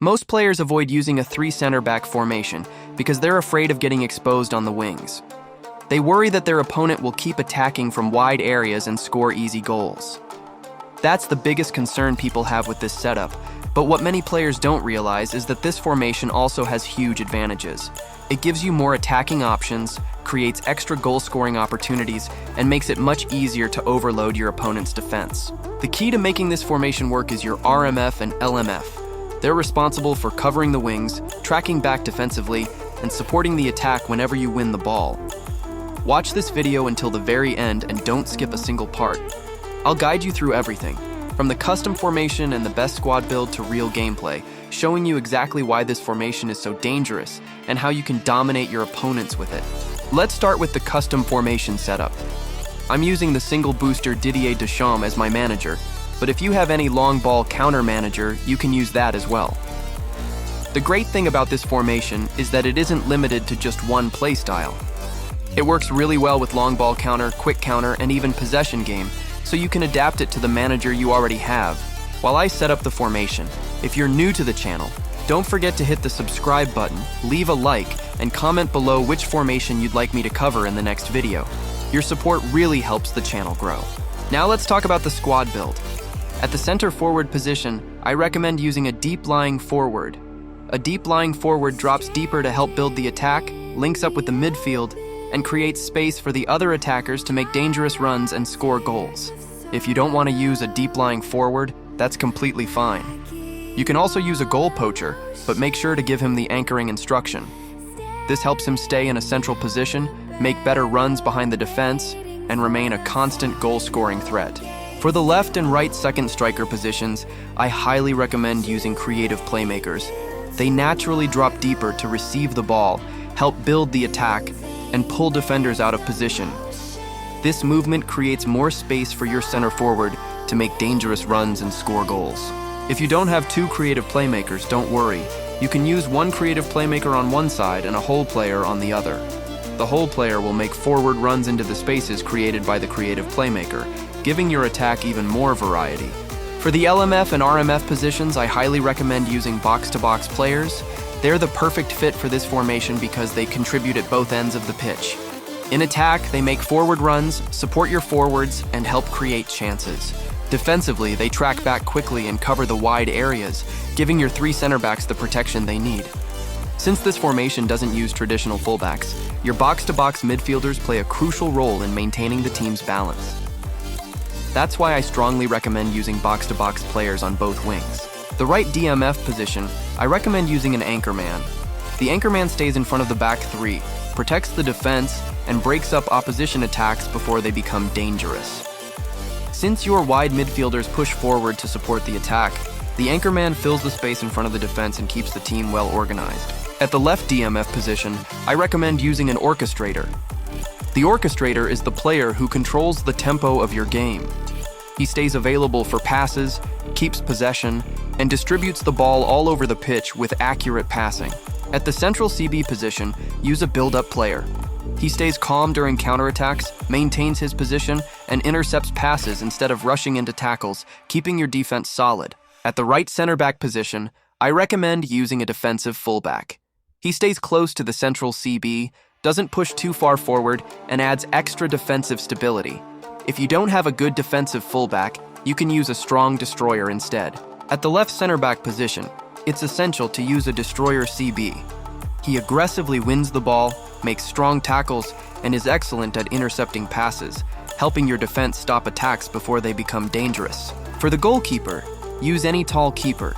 Most players avoid using a 3 center back formation because they're afraid of getting exposed on the wings. They worry that their opponent will keep attacking from wide areas and score easy goals. That's the biggest concern people have with this setup, but what many players don't realize is that this formation also has huge advantages. It gives you more attacking options, creates extra goal-scoring opportunities, and makes it much easier to overload your opponent's defense. The key to making this formation work is your RMF and LMF. They're responsible for covering the wings, tracking back defensively, and supporting the attack whenever you win the ball. Watch this video until the very end and don't skip a single part. I'll guide you through everything, from the custom formation and the best squad build to real gameplay, showing you exactly why this formation is so dangerous and how you can dominate your opponents with it. Let's start with the custom formation setup. I'm using the single booster Didier Deschamps as my manager, but if you have any long ball counter manager, you can use that as well. The great thing about this formation is that it isn't limited to just one playstyle. It works really well with long ball counter, quick counter, and even possession game, so you can adapt it to the manager you already have. While I set up the formation, if you're new to the channel, don't forget to hit the subscribe button, leave a like, and comment below which formation you'd like me to cover in the next video. Your support really helps the channel grow. Now let's talk about the squad build. At the center forward position, I recommend using a deep lying forward. A deep lying forward drops deeper to help build the attack, links up with the midfield, and creates space for the other attackers to make dangerous runs and score goals. If you don't want to use a deep lying forward, that's completely fine. You can also use a goal poacher, but make sure to give him the anchoring instruction. This helps him stay in a central position, make better runs behind the defense, and remain a constant goal-scoring threat. For the left and right second striker positions, I highly recommend using creative playmakers. They naturally drop deeper to receive the ball, help build the attack, and pull defenders out of position. This movement creates more space for your center forward to make dangerous runs and score goals. If you don't have two creative playmakers, don't worry. You can use one creative playmaker on one side and a hole player on the other. The hole player will make forward runs into the spaces created by the creative playmaker, giving your attack even more variety. For the LMF and RMF positions, I highly recommend using box-to-box players. They're the perfect fit for this formation because they contribute at both ends of the pitch. In attack, they make forward runs, support your forwards, and help create chances. Defensively, they track back quickly and cover the wide areas, giving your 3 center backs the protection they need. Since this formation doesn't use traditional fullbacks, your box-to-box midfielders play a crucial role in maintaining the team's balance. That's why I strongly recommend using box-to-box players on both wings. The right DMF position, I recommend using an anchorman. The anchorman stays in front of the back 3, protects the defense, and breaks up opposition attacks before they become dangerous. Since your wide midfielders push forward to support the attack, the anchorman fills the space in front of the defense and keeps the team well organized. At the left DMF position, I recommend using an orchestrator. The orchestrator is the player who controls the tempo of your game. He stays available for passes, keeps possession, and distributes the ball all over the pitch with accurate passing. At the central CB position, use a build-up player. He stays calm during counterattacks, maintains his position, and intercepts passes instead of rushing into tackles, keeping your defense solid. At the right center back position, I recommend using a defensive fullback. He stays close to the central CB, doesn't push too far forward, and adds extra defensive stability. If you don't have a good defensive fullback, you can use a strong destroyer instead. At the left center back position, it's essential to use a destroyer CB. He aggressively wins the ball, makes strong tackles, and is excellent at intercepting passes, helping your defense stop attacks before they become dangerous. For the goalkeeper, use any tall keeper.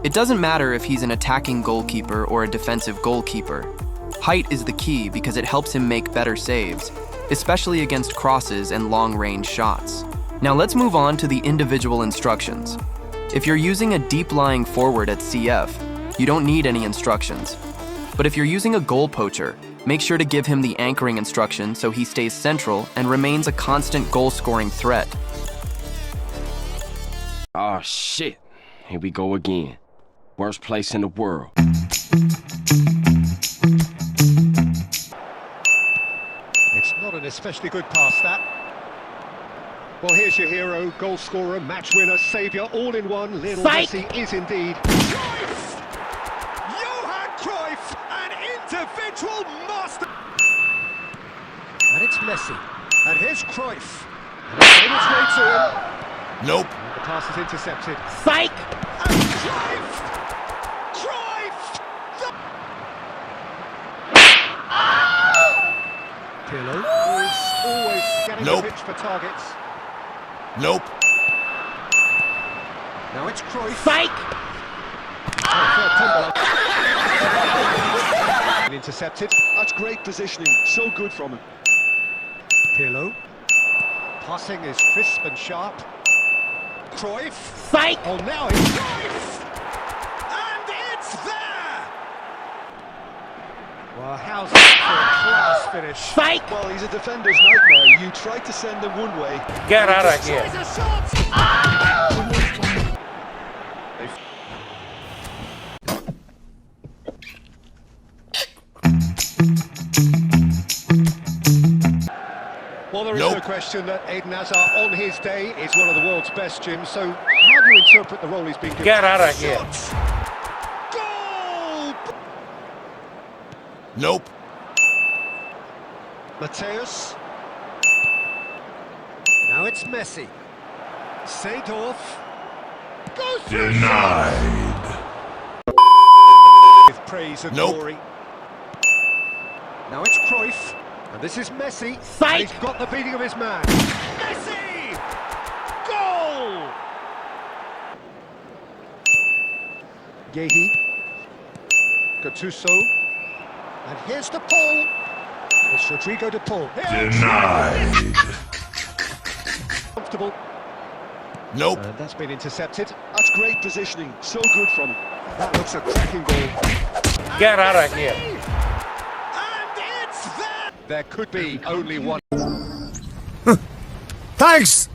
It doesn't matter if he's an attacking goalkeeper or a defensive goalkeeper. Height is the key because it helps him make better saves, especially against crosses and long-range shots. Now let's move on to the individual instructions. If you're using a deep-lying forward at CF, you don't need any instructions. But if you're using a goal poacher, make sure to give him the anchoring instruction so he stays central and remains a constant goal-scoring threat. Oh shit, here we go again. Worst place in the world. It's not an especially good pass, that. Well, here's your hero, goal scorer, match winner, saviour, all in one. Lionel Messi is indeed. individual master. And it's Messi. And here's Cruyff. And it's made its way to him. Nope. And the pass is intercepted. Psych! And Cruyff! Cruyff! Pirlo is always scanning Nope. the pitch for targets. Nope. Now it's Cruyff. Psych! And intercepted. That's great positioning. So good from him. Pirlo. Passing is crisp and sharp. Cruyff. Psych! Oh, now it's Cruyff! And it's there! Well, how's that for a class finish? Psych! Well, he's a defender's nightmare. You try to send him one way. Get out of here. Tries a shot! Well, there is Nope. no question that Eden Hazard, on his day, is one of the world's best, Jim. So, how do you interpret the role he's been given? Get out of here. Shot! Goal! Nope. Mateus. Now it's Messi. Seedorf. Goes through. Denied. With praise and Nope. glory. Now it's Cruyff. And this is Messi. Psych! And he's got the beating of his man. Messi! Goal! Yehi. Gattuso. And here's the Paul. It's Rodrigo de Paul. Denied. Comfortable. Nope. And that's been intercepted. That's great positioning. So good from him. That looks a cracking goal. Get out of here. And it's there! There could be only one. Thanks!